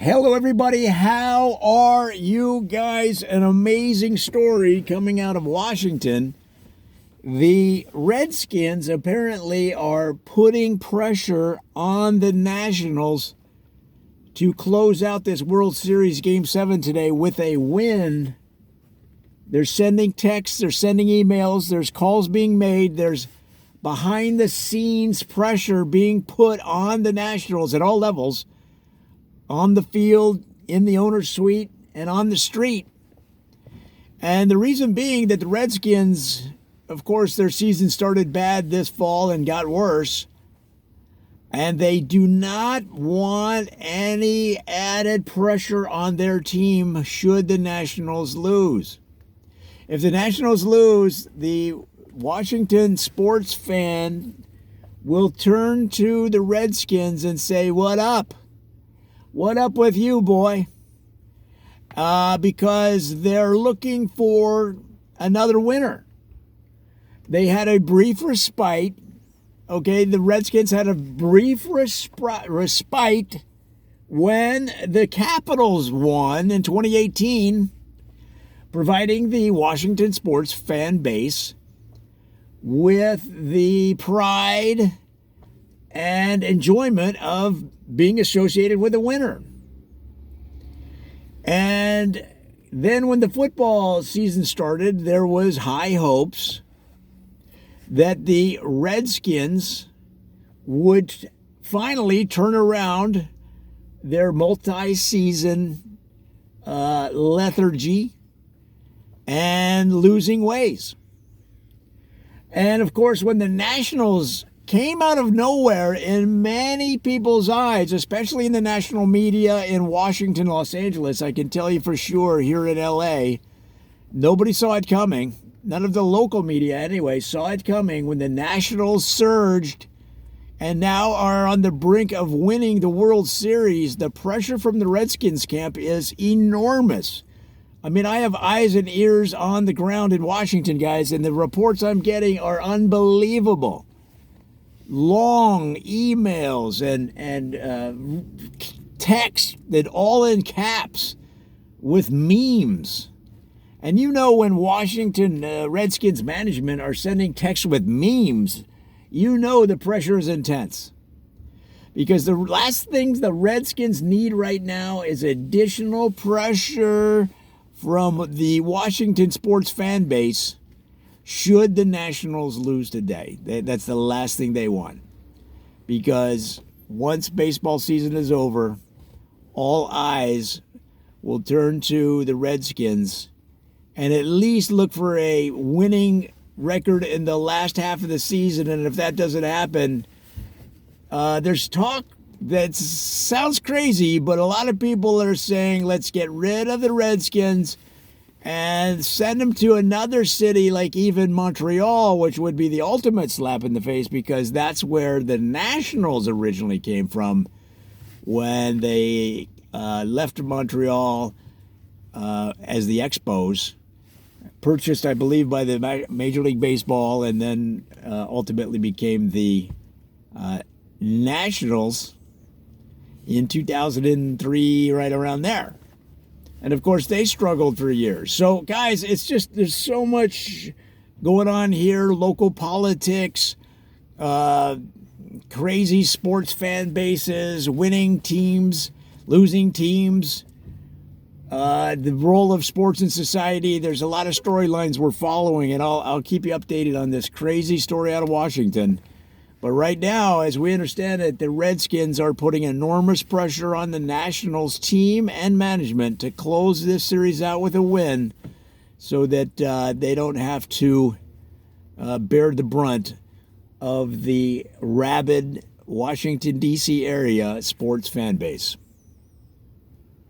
Hello, everybody. How are you guys? An amazing story coming out of Washington. The Redskins apparently are putting pressure on the Nationals to close out this World Series Game 7 today with a win. They're sending texts, they're sending emails, there's calls being made, there's behind-the-scenes pressure being put on the Nationals at all levels, on the field, in the owner's suite, and on the street. And the reason being that the Redskins, of course, their season started bad this fall and got worse. And they do not want any added pressure on their team should the Nationals lose. If the Nationals lose, the Washington sports fan will turn to the Redskins and say, "What up? What up with you, boy?" Because they're looking for another winner. They had a brief respite. Okay, the Redskins had a brief respite when the Capitals won in 2018, providing the Washington sports fan base with the pride and enjoyment of being associated with a winner. And then when the football season started, there was high hopes that the Redskins would finally turn around their multi-season lethargy and losing ways. And of course, when the Nationals came out of nowhere in many people's eyes, especially in the national media in Washington, Los Angeles, I can tell you for sure here in LA, nobody saw it coming. None of the local media, anyway, saw it coming when the Nationals surged and now are on the brink of winning the World Series. The pressure from the Redskins camp is enormous. I mean, I have eyes and ears on the ground in Washington, guys, and the reports I'm getting are unbelievable. Long emails and text that all in caps with memes. And you know, when Washington Redskins management are sending texts with memes, you know the pressure is intense. Because the last things the Redskins need right now is additional pressure from the Washington sports fan base should the Nationals lose today. That's the last thing they want. Because once baseball season is over, all eyes will turn to the Redskins and at least look for a winning record in the last half of the season. And if that doesn't happen, there's talk that sounds crazy, but a lot of people are saying, let's get rid of the Redskins and send them to another city like even Montreal, which would be the ultimate slap in the face, because that's where the Nationals originally came from when they left Montreal as the Expos, purchased, I believe, by the Major League Baseball, and then ultimately became the Nationals in 2003, right around there. And of course, they struggled for years. So, guys, it's just, there's so much going on here. Local politics, crazy sports fan bases, winning teams, losing teams, the role of sports in society. There's a lot of storylines we're following, and I'll keep you updated on this crazy story out of Washington. But right now, as we understand it, the Redskins are putting enormous pressure on the Nationals team and management to close this series out with a win so that they don't have to bear the brunt of the rabid Washington, D.C. area sports fan base.